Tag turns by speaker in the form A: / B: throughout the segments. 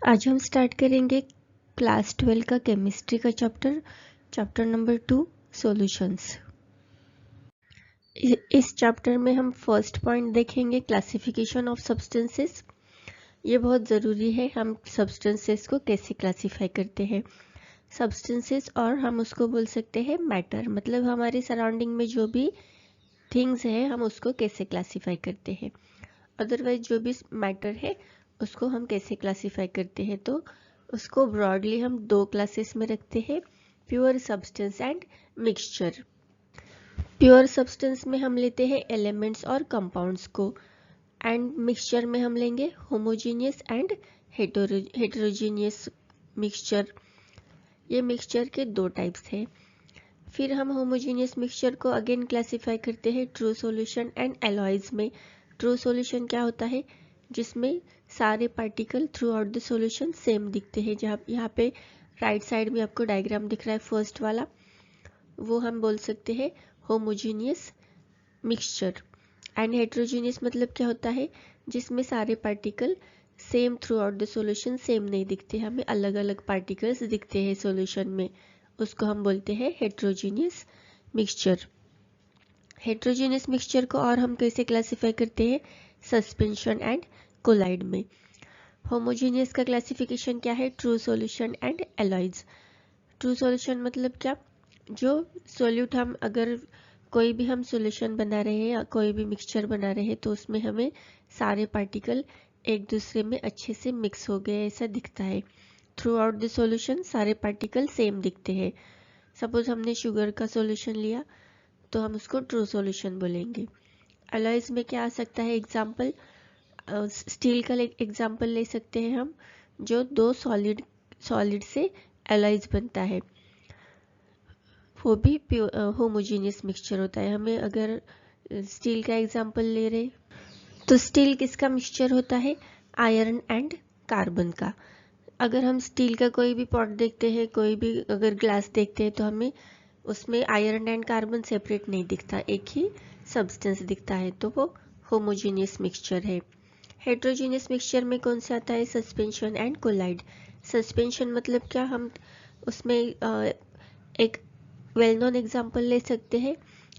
A: आज हम स्टार्ट करेंगे क्लास 12 का केमिस्ट्री का चैप्टर नंबर 2 सॉल्यूशंस। इस चैप्टर में हम फर्स्ट पॉइंट देखेंगे क्लासिफिकेशन ऑफ सब्सटेंसेस। ये बहुत ज़रूरी है, हम सब्सटेंसेस को कैसे क्लासीफाई करते हैं। सब्सटेंसेस और हम उसको बोल सकते हैं मैटर, मतलब हमारे सराउंडिंग में जो भी थिंग्स है हम उसको कैसे क्लासीफाई करते हैं। अदरवाइज जो भी मैटर है उसको हम कैसे क्लासीफाई करते हैं, तो उसको ब्रॉडली हम दो क्लासेस में रखते हैं, pure substance and mixture. Pure substance में हम लेते हैं एलिमेंट्स और कंपाउंड्स को, एंड मिक्सचर में हम लेंगे होमोजीनियस एंड हेटेरोजीनियस मिक्सचर। ये मिक्सचर के दो टाइप्स हैं। फिर हम होमोजीनियस मिक्सचर को अगेन क्लासीफाई करते हैं ट्रू सॉल्यूशन एंड एलॉयज में। ट्रू सॉल्यूशन क्या होता है, जिसमें सारे particle through out the solution same दिखते हैं। जहाँ यहाँ पे राइट साइड में आपको डायग्राम दिख रहा है फर्स्ट वाला, वो हम बोल सकते हैं होमोजीनियस मिक्सचर। एंड हेटेरोजीनियस मतलब क्या होता है, जिसमें सारे particle same through out the solution same नहीं दिखते, हमें अलग अलग पार्टिकल्स दिखते हैं सॉल्यूशन में, उसको हम बोलते हैं हेटेरोजीनियस मिक्सचर। हेटेरोजीनियस मिक्सचर को और हम कैसे क्लासीफाई करते हैं, सस्पेंशन एंड कोलाइड में। होमोजीनियस का क्लासिफिकेशन क्या है, true solution and alloys. True solution मतलब क्या, जो सॉल्यूट हम अगर कोई भी हम सॉल्यूशन बना रहे हैं या कोई भी मिक्सचर बना रहे हैं तो उसमें हमें सारे पार्टिकल एक दूसरे में अच्छे से मिक्स हो गए ऐसा दिखता है। थ्रू आउट द सॉल्यूशन सारे पार्टिकल सेम दिखते हैं। सपोज हमने शुगर का सॉल्यूशन लिया तो हम उसको ट्रू सॉल्यूशन बोलेंगे। अलॉयज में क्या आ सकता है एग्जाम्पल, स्टील का एग्जाम्पल ले सकते हैं हम, जो दो सॉलिड से अलॉयज बनता है, वो भी होमोजीनियस मिक्सचर होता है। हमें अगर स्टील का एग्जाम्पल ले रहे तो स्टील किसका मिक्सचर होता है, आयरन एंड कार्बन का। अगर हम स्टील का कोई भी पॉट देखते हैं, कोई भी अगर ग्लास देखते हैं तो हमें उसमें आयरन एंड कार्बन सेपरेट नहीं दिखता, एक ही सब्सटेंस दिखता है, तो वो होमोजीनियस मिक्सचर है। हेटेरोजीनियस मिक्सचर में कौन सा आता है, सस्पेंशन एंड कोलाइड। सस्पेंशन मतलब क्या, हम उसमें एक वेल नोन एग्जाम्पल ले सकते हैं,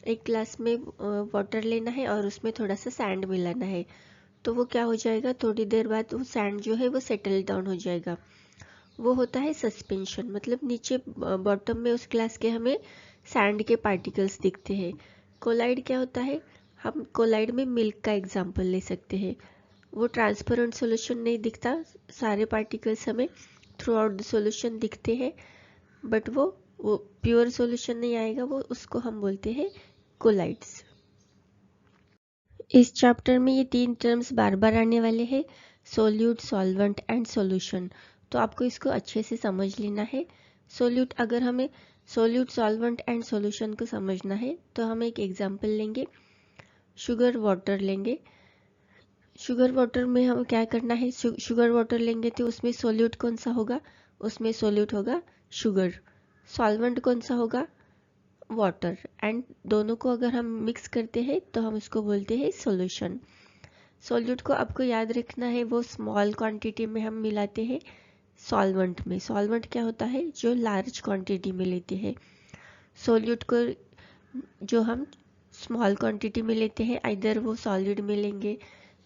A: एक ग्लास में वाटर लेना है और उसमें थोड़ा सा सैंड मिलाना है, तो वो क्या हो जाएगा, थोड़ी देर बाद वो सैंड जो है वो सेटल डाउन हो जाएगा, वो होता है सस्पेंशन। मतलब नीचे बॉटम में उस ग्लास के हमें सैंड के पार्टिकल्स दिखते हैं। कोलाइड क्या होता है, हम कोलाइड में मिल्क का एग्जाम्पल ले सकते हैं, वो ट्रांसपेरेंट सॉल्यूशन नहीं दिखता, सारे पार्टिकल्स हमें थ्रू आउट द सॉल्यूशन दिखते हैं, बट वो प्योर सॉल्यूशन नहीं आएगा, वो उसको हम बोलते हैं कोलाइड्स। इस चैप्टर में ये तीन टर्म्स बार बार आने वाले हैं, सोल्यूट, सॉल्वेंट एंड सॉल्यूशन, तो आपको इसको अच्छे से समझ लेना है। सोल्यूट, अगर हमें सोल्यूट, सॉल्वेंट एंड सॉल्यूशन को समझना है तो हम एक एग्जांपल लेंगे, शुगर वाटर लेंगे। शुगर वाटर में हम क्या करना है, शुगर वाटर लेंगे तो उसमें सोल्यूट कौन सा होगा, उसमें सोल्यूट होगा शुगर। सॉल्वेंट कौन सा होगा, वाटर, एंड दोनों को अगर हम मिक्स करते हैं तो हम उसको बोलते हैं सॉल्यूशन। सॉल्यूट को आपको याद रखना है, वो स्मॉल क्वांटिटी में हम मिलाते हैं सॉल्वेंट में। सॉल्वेंट क्या होता है, जो लार्ज क्वांटिटी में लेते हैं। सॉल्यूट को जो हम स्मॉल क्वांटिटी में लेते हैं, इधर वो सॉलिड में लेंगे,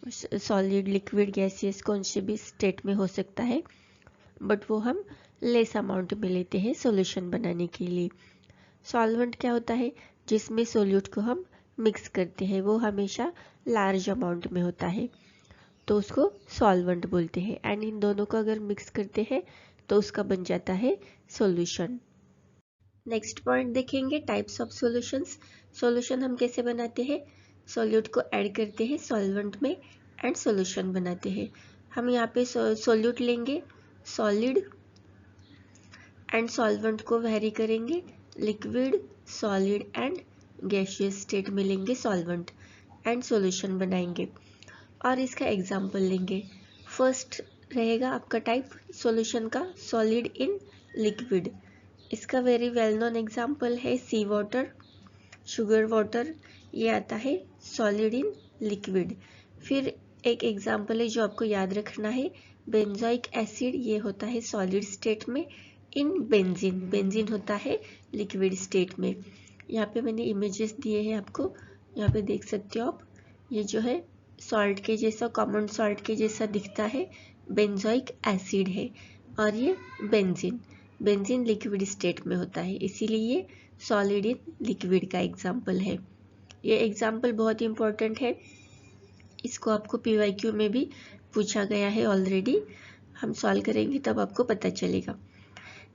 A: सॉलिड, लिक्विड, गैसियस, कौन से भी स्टेट में हो सकता है, बट वो हम लेस अमाउंट में लेते हैं सॉल्यूशन बनाने के लिए। सॉल्वेंट क्या होता है, जिसमें सोल्यूट को हम मिक्स करते हैं, वो हमेशा लार्ज अमाउंट में होता है, तो उसको सॉल्वेंट बोलते हैं। एंड इन दोनों को अगर मिक्स करते हैं तो उसका बन जाता है सॉल्यूशन। नेक्स्ट पॉइंट देखेंगे, टाइप्स ऑफ सॉल्यूशंस। सॉल्यूशन हम कैसे बनाते हैं, सॉल्यूट को ऐड करते हैं सॉल्वेंट में एंड सॉल्यूशन बनाते हैं। हम यहाँ पे सॉल्यूट लेंगे सॉलिड, एंड सॉल्वेंट को वेरी करेंगे liquid, solid and gaseous state में लेंगे सॉल्वेंट, एंड सॉल्यूशन बनाएंगे। और इसका एग्जांपल लेंगे, फर्स्ट रहेगा आपका टाइप सॉल्यूशन का, सॉलिड इन लिक्विड। इसका वेरी वेल नोन एग्जांपल है सी वाटर, शुगर वाटर, ये आता है सॉलिड इन लिक्विड। फिर एक एग्जांपल है जो आपको याद रखना है, बेंजोइक एसिड ये होता है सॉलिड स्टेट में। इन बेंजीन, बेंजीन होता है लिक्विड स्टेट में। यहाँ पे मैंने इमेजेस दिए हैं आपको, यहाँ पे देख सकते हो आप। ये जो है सॉल्ट के जैसा, कॉमन सॉल्ट के जैसा दिखता है, बेंजोइक एसिड है। और ये बेंजीन, बेंजीन लिक्विड स्टेट में होता है, इसीलिए ये सॉलिड इन लिक्विड का एग्जाम्पल है। ये एग्जाम्पल बहुत इंपॉर्टेंट है, इसको आपको PYQ में भी पूछा गया है ऑलरेडी। हम सॉल्व करेंगे तब आपको पता चलेगा।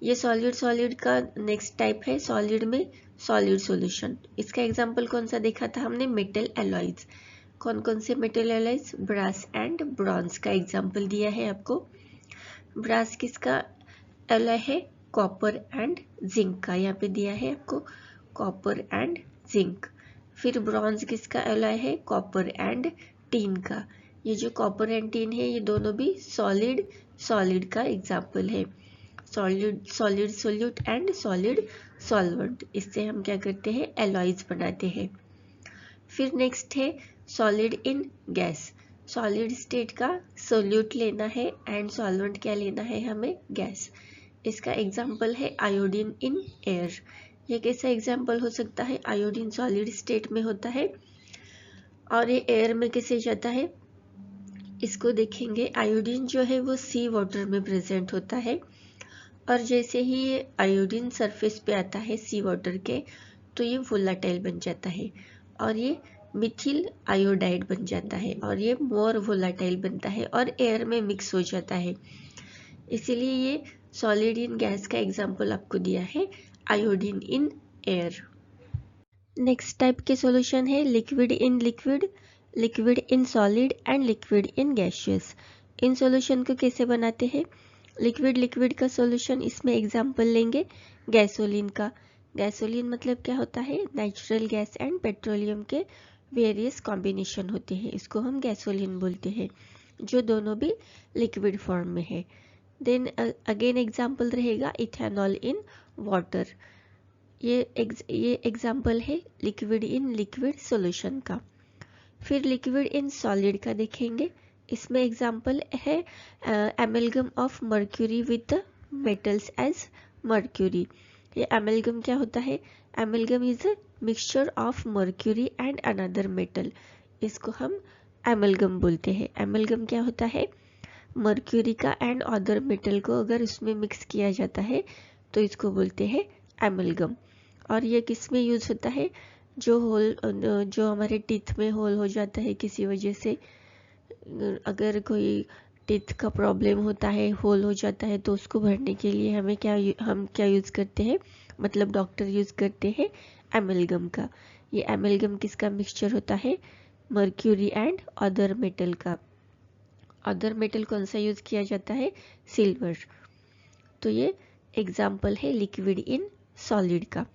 A: ये सॉलिड, सॉलिड का नेक्स्ट टाइप है सॉलिड में सॉलिड सॉल्यूशन। इसका एग्जाम्पल कौन सा देखा था हमने? Metal alloys. कौन कौन से metal alloys? Brass and bronze का एग्जाम्पल दिया है आपको। ब्रास किसका एलॉय है? कॉपर एंड जिंक का, यहाँ पे दिया है आपको कॉपर एंड जिंक। फिर ब्रॉन्ज किसका एलॉय है? कॉपर एंड टीन का। ये जो कॉपर एंड टीन है ये दोनों भी सॉलिड, सॉलिड का एग्जाम्पल है। Solid, solid solute and solid solvent, इससे हम क्या करते हैं? एलॉयज बनाते हैं। फिर नेक्स्ट है सॉलिड इन गैस। सॉलिड स्टेट का सोल्यूट लेना है एंड सॉल्वेंट क्या लेना है हमें? गैस। इसका एग्जाम्पल है आयोडीन इन एयर। ये कैसा एग्जाम्पल हो सकता है? आयोडीन सॉलिड स्टेट में होता है और ये एयर में कैसे जाता है इसको देखेंगे। आयोडीन जो है वो सी वाटर में प्रेजेंट होता है और जैसे ही ये आयोडीन सरफेस पे आता है सी वाटर के, तो ये वोलाटाइल बन जाता है और ये मिथिल आयोडाइड बन जाता है और ये मोर वोलाटाइल बनता है और एयर में मिक्स हो जाता है। इसीलिए ये सॉलिड इन गैस का एग्जाम्पल आपको दिया है iodine in air. Next type के सॉल्यूशन है liquid in liquid, liquid in solid and liquid in gaseous. In solution को कैसे बनाते हैं? लिक्विड, लिक्विड का सॉल्यूशन, इसमें एग्जाम्पल लेंगे गैसोलीन का। गैसोलीन मतलब क्या होता है? नेचुरल गैस एंड पेट्रोलियम के वेरियस कॉम्बिनेशन होते हैं, इसको हम गैसोलीन बोलते हैं, जो दोनों भी लिक्विड फॉर्म में है। देन अगेन एग्जाम्पल रहेगा इथेनॉल इन वाटर। ये एग्जाम्पल है लिक्विड इन लिक्विड सॉल्यूशन का। फिर लिक्विड इन सॉलिड का देखेंगे, इसमें एग्जाम्पल है amalgam of mercury with metals as mercury. ये एमलगम क्या होता है? Amalgam is a mixture of mercury and another metal, इसको हम एमलगम बोलते हैं। एमलगम क्या होता है? मर्क्यूरी का एंड अदर मेटल को अगर उसमें मिक्स किया जाता है तो इसको बोलते हैं एमलगम। और ये किस में यूज होता है? जो हमारे टीथ में होल हो जाता है किसी वजह से, अगर कोई टीथ का प्रॉब्लम होता है, होल हो जाता है, तो उसको भरने के लिए हम क्या यूज करते हैं? मतलब डॉक्टर यूज करते हैं एमलगम का। ये एमलगम किसका मिक्सचर होता है? मर्क्यूरी एंड अदर मेटल का। अदर मेटल कौन सा यूज किया जाता है? सिल्वर। तो ये एग्जाम्पल है लिक्विड इन सॉलिड का।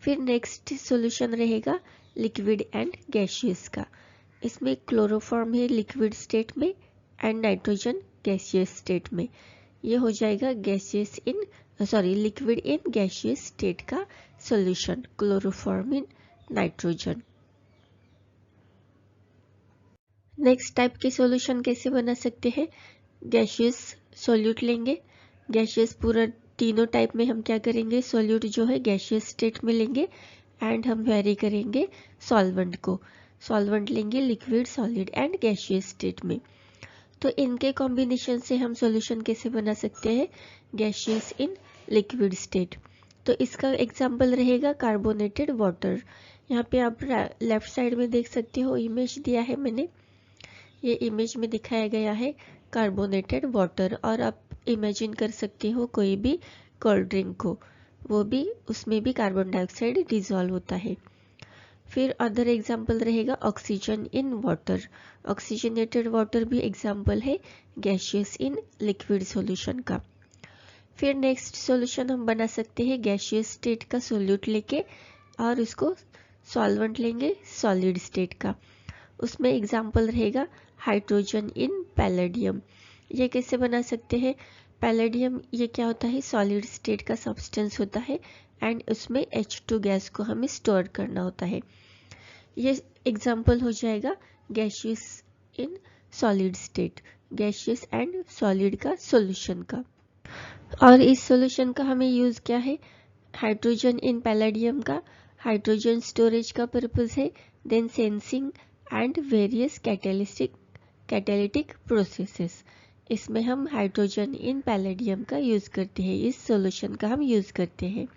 A: फिर नेक्स्ट सॉल्यूशन रहेगा लिक्विड एंड गैसियस का। इसमें क्लोरोफॉर्म है लिक्विड स्टेट में एंड नाइट्रोजन गैसियस स्टेट में। ये हो जाएगा gaseous in liquid in gaseous state का solution, chloroform in nitrogen. Next type के सॉल्यूशन कैसे बना सकते हैं? गैसियस सॉल्यूट लेंगे। गैसियस पूरा तीनों टाइप में हम क्या करेंगे? सॉल्यूट जो है गैसियस स्टेट में लेंगे एंड हम वेरी करेंगे सॉल्वेंट को। सॉल्वेंट लेंगे liquid, solid and gaseous state में। तो इनके कॉम्बिनेशन से हम सॉल्यूशन कैसे बना सकते हैं? Gaseous in liquid state. तो इसका एग्जाम्पल रहेगा कार्बोनेटेड वाटर। यहाँ पे आप लेफ्ट साइड में देख सकते हो, इमेज दिया है मैंने। ये इमेज में दिखाया गया है कार्बोनेटेड वाटर, और आप इमेजिन कर सकते हो कोई भी कोल्ड ड्रिंक को, वो भी उसमें भी कार्बन डाइऑक्साइड डिजॉल्व होता है। फिर अदर एग्जाम्पल रहेगा oxygen in water. Oxygenated water भी एग्जाम्पल है गैसियस इन लिक्विड सॉल्यूशन का। फिर नेक्स्ट सॉल्यूशन हम बना सकते हैं गैसियस स्टेट का सोल्यूट लेके और उसको सॉल्वेंट लेंगे सॉलिड स्टेट का। उसमें एग्जाम्पल रहेगा हाइड्रोजन इन पैलेडियम। ये कैसे बना सकते हैं? पैलेडियम ये क्या होता है? सॉलिड स्टेट का सब्सटेंस होता है एंड उसमें H2 गैस को हमें स्टोर करना होता है। ये एग्जाम्पल हो जाएगा gaseous in solid state. Gaseous and solid का सॉल्यूशन का। और इस सॉल्यूशन का हमें यूज़ क्या है, हाइड्रोजन इन पैलेडियम का, हाइड्रोजन स्टोरेज का पर्पस है, then sensing and various catalytic processes. इसमें हम हाइड्रोजन इन पैलेडियम का यूज़ करते हैं, इस सॉल्यूशन का हम यूज़ करते हैं।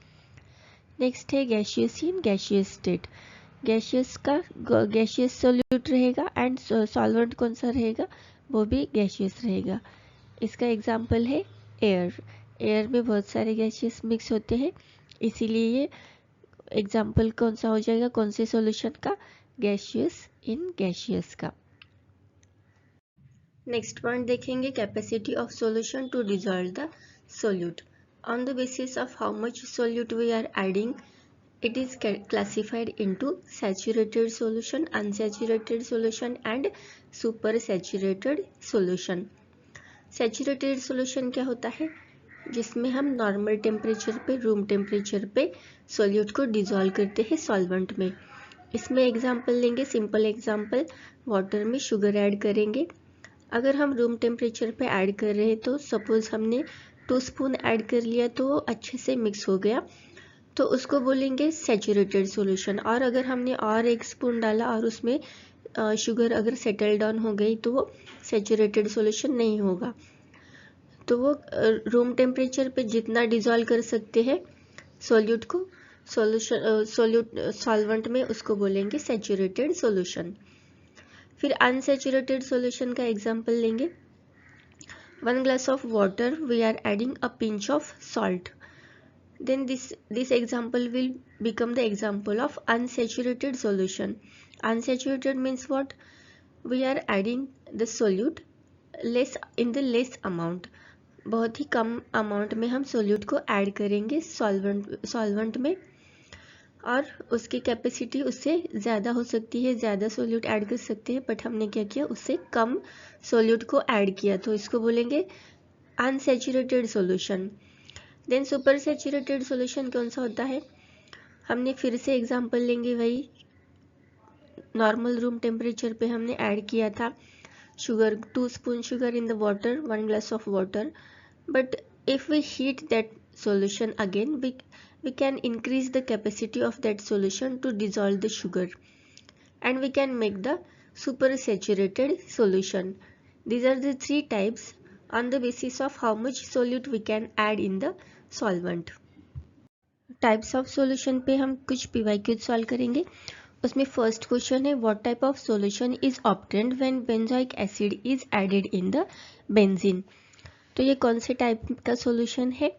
A: नेक्स्ट है gaseous in gaseous state. Gaseous का गैसियस सॉल्यूट रहेगा एंड सॉल्वेंट कौन सा रहेगा, वो भी गैसियस रहेगा। इसका एग्जांपल है एयर। एयर में बहुत सारे गैसियस मिक्स होते हैं, इसीलिए ये एग्जांपल कौन सा हो जाएगा, कौन से सॉल्यूशन का, गैसियस इन गैसियस का। नेक्स्ट पॉइंट देखेंगे, capacity of solution to dissolve the solute. On the basis of how much solute we are adding, it is classified into saturated solution, unsaturated solution and super saturated solution. Saturated solution क्या होता है, जिसमें हम normal temperature पे, room temperature पे solute को dissolve करते हैं सॉल्वेंट में। इसमें एग्जांपल लेंगे, सिंपल एग्जांपल, वाटर में शुगर ऐड करेंगे। अगर हम रूम टेम्परेचर पे ऐड कर रहे हैं तो सपोज हमने 2 स्पून ऐड कर लिया तो वो अच्छे से मिक्स हो गया, तो उसको बोलेंगे सैचुरेटेड सॉल्यूशन। और अगर हमने और 1 स्पून डाला और उसमें शुगर अगर सेटल डाउन हो गई तो वो सैचुरेटेड सॉल्यूशन नहीं होगा। तो वो रूम टेम्परेचर पे जितना डिजोल्व कर सकते हैं सॉल्यूट को, सॉल्वेंट में, उसको बोलेंगे सैचुरेटेड सॉल्यूशन। फिर अनसैचुरेटेड सॉल्यूशन का एग्जांपल लेंगे। 1 glass of water we are adding a pinch of salt, then this example will become the example of unsaturated solution. Unsaturated means what, we are adding the solute less in the less amount, बहुत ही कम amount में हम solute को add करेंगे solvent में, और उसकी capacity उससे ज़्यादा हो सकती है, ज़्यादा सोल्यूट ऐड कर सकते हैं, बट हमने क्या किया, उससे कम सोल्यूट को ऐड किया, तो इसको बोलेंगे unsaturated solution. Then super saturated solution कौन सा होता है, हमने फिर से एग्जांपल लेंगे, वही नॉर्मल रूम टेम्परेचर पे हमने ऐड किया था sugar, 2 spoon sugar in the water, 1 glass of water, but if we heat that solution again, we can increase the capacity of that solution to dissolve the sugar and we can make the super saturated solution. These are the 3 types on the basis of how much solute we can add in the solvent. Types of solution पे हम कुछ PYQ solve करेंगे। उसमें first question है, what type of solution is obtained when benzoic acid is added in the benzene. तो ये कौन से टाइप का सॉल्यूशन है,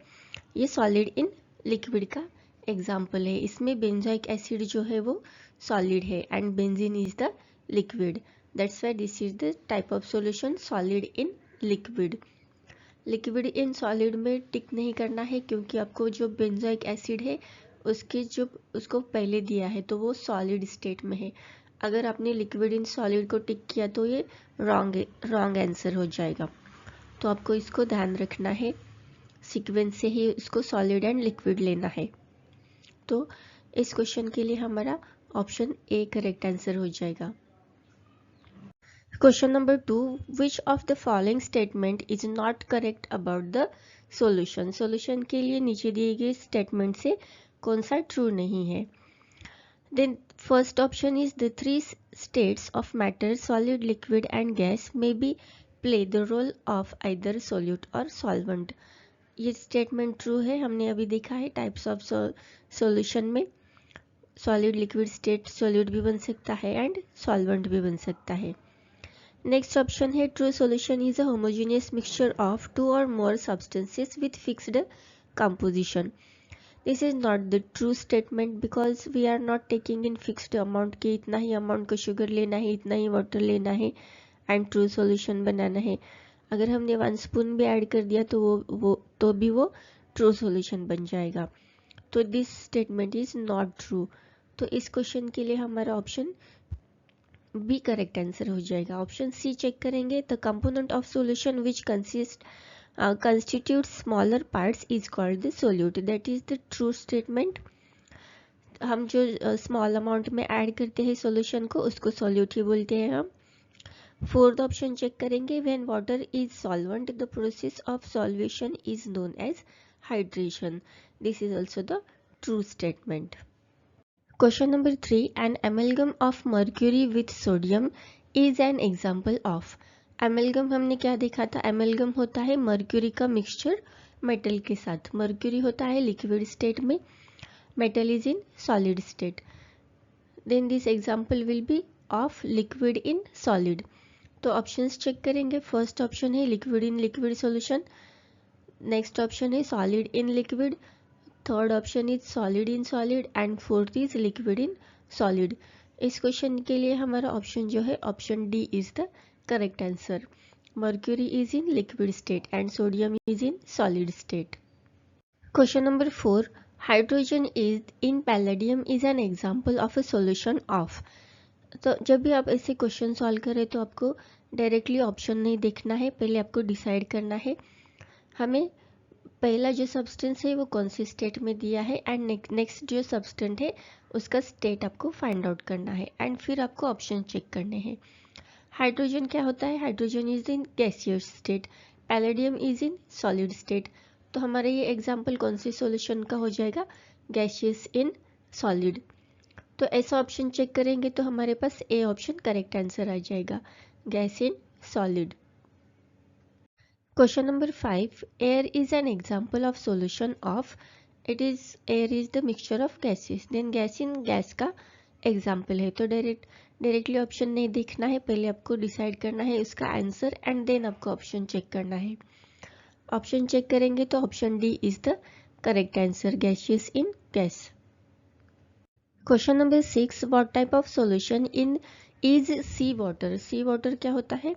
A: ये सॉलिड इन लिक्विड का एग्जांपल है। इसमें बेंजोइक एसिड जो है वो सॉलिड है and benzene is the liquid, that's why this is the type of solution solid in liquid. Liquid in solid में टिक नहीं करना है, क्योंकि आपको जो बेंजोइक एसिड है उसको पहले दिया है तो वो सॉलिड स्टेट में है। अगर आपने लिक्विड इन सॉलिड को टिक किया तो ये रॉन्ग आंसर हो जाएगा, तो आपको इसको ध्यान रखना है, सीक्वेंस से ही इसको सॉलिड एंड लिक्विड लेना है। तो इस क्वेश्चन के लिए हमारा ऑप्शन ए करेक्ट आंसर हो जाएगा। Question number 2, which of the following statement is not correct about the solution. Solution के लिए नीचे दिए गए स्टेटमेंट से कौन सा ट्रू नहीं है। Then first option is the 3 states of matter, solid, liquid and gas may be play the role of either solute or solvent. ये स्टेटमेंट ट्रू है, हमने अभी देखा है टाइप्स ऑफ सॉल्यूशन में सॉलिड, लिक्विड स्टेट, सॉल्यूट भी बन सकता है एंड सॉल्वेंट भी बन सकता है। नेक्स्ट ऑप्शन है, true solution is a homogeneous mixture of 2 or more substances with fixed composition. This is not the true statement because we are not taking in fixed amount कि इतना ही amount का sugar लेना है, इतना ही water लेना है and true solution बनाना है। अगर हमने 1 स्पून भी ऐड कर दिया तो भी वो ट्रू सॉल्यूशन बन जाएगा। तो this statement is not true. तो इस क्वेश्चन के लिए हमारा ऑप्शन बी करेक्ट आंसर हो जाएगा। ऑप्शन सी चेक करेंगे, the component of solution which constitutes smaller parts is called the solute, that is the true statement। हम जो स्मॉल अमाउंट में ऐड करते हैं सॉल्यूशन को उसको सॉल्यूट ही बोलते हैं हम। फोर्थ ऑप्शन चेक करेंगे, when water is solvent the process of solvation is known as hydration. This is also the true statement. Question number 3, an amalgam of mercury with sodium is an example of. Amalgam हमने क्या देखा था, amalgam होता है mercury का mixture metal के साथ। Mercury होता है लिक्विड स्टेट में, metal is in solid state. Then this example will be of liquid in solid. तो ऑप्शंस चेक करेंगे, फर्स्ट ऑप्शन है liquid in liquid solution, next option है solid in liquid, third option is solid in solid and fourth is liquid in solid. इस question के लिए हमारा option जो है option D is the correct answer. Mercury is in liquid state and sodium is in solid state. Question number 4, hydrogen is in palladium is an example of a solution of. तो जब भी आप ऐसे question solve करें तो आपको directly option नहीं देखना है, पहले आपको डिसाइड करना है हमें पहला जो सब्सटेंस है वो कौन सी स्टेट में दिया है एंड नेक्स्ट जो सब्सटेंस है उसका स्टेट आपको फाइंड आउट करना है एंड फिर आपको ऑप्शन चेक करने हैं। हाइड्रोजन क्या होता है, hydrogen is in gaseous state, palladium is in solid state. तो हमारा ये एग्जाम्पल कौन सी सॉल्यूशन का हो जाएगा, गैसियस इन सॉलिड। तो ऐसा ऑप्शन चेक करेंगे तो हमारे पास ए ऑप्शन करेक्ट आंसर आ जाएगा, gas in solid. Question number 5, air is an example of solution of. It is air is the mixture of gases, then gas in gas का example है। तो directly option नहीं देखना है, पहले आपको डिसाइड करना है उसका आंसर एंड देन आपको ऑप्शन चेक करना है। ऑप्शन चेक करेंगे तो option D is the correct answer, gaseous in gas. Question number 6, what type of solution in is sea water. Sea water क्या होता है,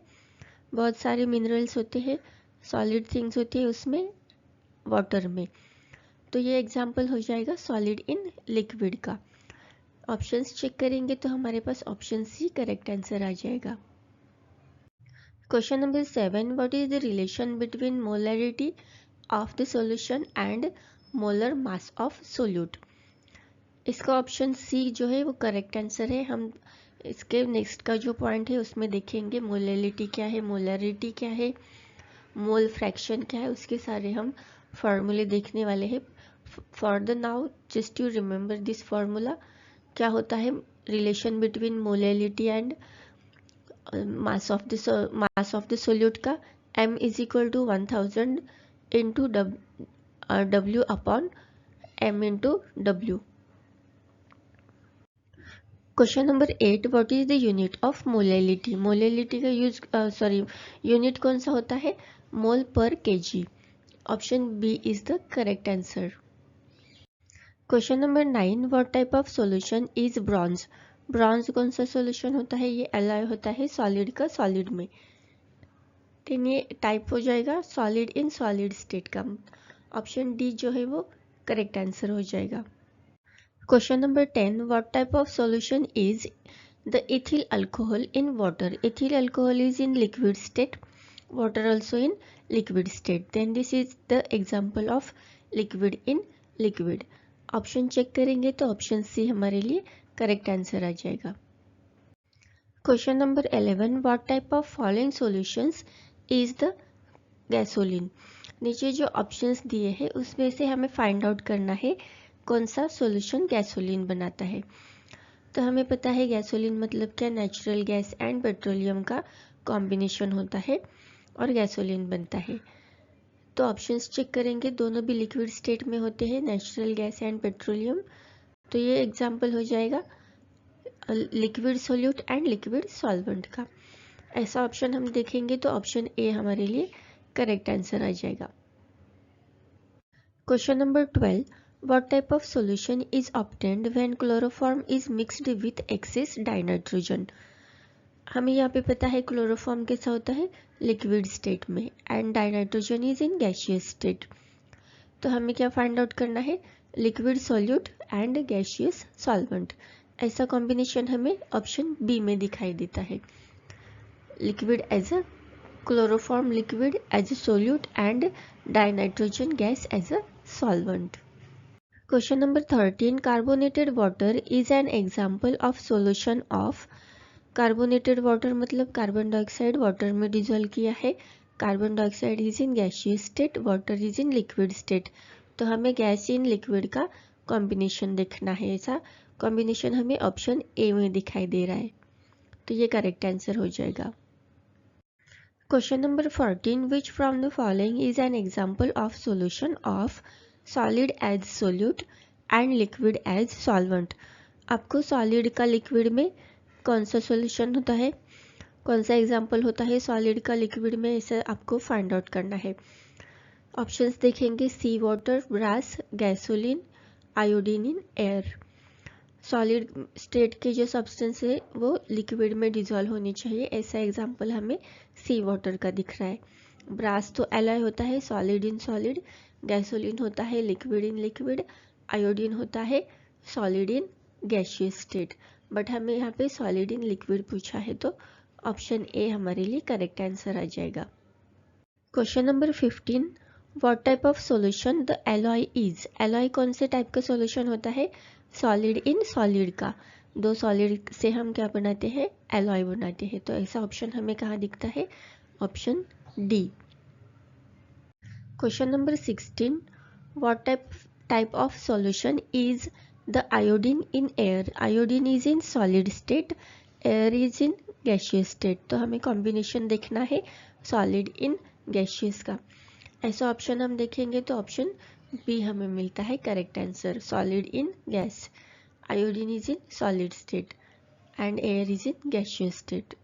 A: बहुत सारे मिनरल्स होते हैं, सॉलिड थिंग्स होती है उसमें वाटर में। तो ये एग्जाम्पल हो जाएगा सॉलिड इन लिक्विड का। ऑप्शंस चेक करेंगे तो हमारे पास ऑप्शन सी करेक्ट आंसर आ जाएगा। Question number 7, what is the relation between molarity of the solution and molar mass of solute. इसका ऑप्शन सी जो है वो करेक्ट आंसर है। हम इसके नेक्स्ट का जो पॉइंट है उसमें देखेंगे मोलैलिटी क्या है, मोलरिटी क्या है, मोल फ्रैक्शन क्या है, उसके सारे हम फॉर्मूले देखने वाले हैं। For the now just you remember this formula. क्या होता है relation between molality and mass of the solute का, m is equal to 1000 into W upon m into W। Question number 8, what is the unit of molality. Molality का unit कौन सा होता है, mole पर KG. Option B is the correct answer. Question number 9, what type of solution is bronze. Bronze कौन सा solution होता है, ये एलॉय होता है सॉलिड का सॉलिड में। तो ये टाइप हो जाएगा सॉलिड इन सॉलिड स्टेट का। ऑप्शन डी जो है वो करेक्ट आंसर हो जाएगा। Question number 10, what type of solution is the ethyl alcohol in water. Ethyl alcohol is in liquid state, water also in liquid state. Then this is the example of liquid in liquid. Option check करेंगे तो option C हमारे लिए correct answer आ जाएगा। Question number 11, what type of following solutions is the gasoline. नीचे जो options दिए हैं उसमें से हमें फाइंड आउट करना है कौन सा सॉल्यूशन गैसोलीन बनाता है। तो हमें पता है गैसोलीन मतलब क्या, नेचुरल गैस एंड पेट्रोलियम का कॉम्बिनेशन होता है और गैसोलीन बनता है। तो ऑप्शंस चेक करेंगे, दोनों भी लिक्विड स्टेट में होते हैं, नेचुरल गैस एंड पेट्रोलियम। तो ये एग्जाम्पल हो जाएगा liquid solute and liquid solvent का। ऐसा ऑप्शन हम देखेंगे तो ऑप्शन ए हमारे लिए करेक्ट आंसर आ जाएगा। Question number 12, what type of solution is obtained when chloroform is mixed with excess dinitrogen। हमें यहाँ पे पता है क्लोरोफॉर्म कैसा होता है लिक्विड स्टेट में and dinitrogen is in gaseous state. तो हमें क्या फाइंड आउट करना है, liquid solute and gaseous solvent. ऐसा कॉम्बिनेशन हमें ऑप्शन बी में दिखाई देता है, liquid as a chloroform liquid as a solute and dinitrogen gas as a solvent. Question number 13, carbonated water is an example of solution of। Carbonated water मतलब carbon dioxide water में dissolve किया है। Carbon dioxide is in gaseous state, water is in liquid state. तो हमें gas in liquid का combination देखना है। ऐसा कॉम्बिनेशन हमें ऑप्शन ए में दिखाई दे रहा है, तो ये करेक्ट आंसर हो जाएगा। Question number 14, which from the following is an example of solution of solid as solute and liquid as solvent. आपको सॉलिड का लिक्विड में कौन सा सॉल्यूशन होता है, कौन सा एग्जाम्पल होता है सॉलिड का लिक्विड में, इसे आपको फाइंड आउट करना है। ऑप्शंस देखेंगे, sea water, brass, gasoline, iodine in air. Solid state के जो सब्सटेंस है वो लिक्विड में डिजोल्व होनी चाहिए, ऐसा एग्जाम्पल हमें सी वाटर का दिख रहा है। ब्रास तो एलॉय होता है सॉलिड इन सॉलिड, गैसोलीन होता है लिक्विड इन लिक्विड, आयोडीन होता है solid in gaseous state. But हमें यहाँ पे सॉलिड इन लिक्विड पूछा है, तो ऑप्शन ए हमारे लिए करेक्ट आंसर आ जाएगा। Question number 15, what type of solution the alloy is. Alloy कौन से टाइप का सॉल्यूशन होता है, सॉलिड इन सॉलिड का। दो सॉलिड से हम क्या बनाते हैं, एलॉय बनाते हैं। तो ऐसा ऑप्शन हमें कहाँ दिखता है, option D. Question number 16, what type of solution is the iodine in air. Iodine is in solid state, air is in gaseous state. तो हमें कॉम्बिनेशन देखना है सॉलिड इन गैसियस का। ऐसा ऑप्शन हम देखेंगे तो ऑप्शन बी हमें मिलता है correct answer, solid in gas. Iodine is in solid state and air is in gaseous state.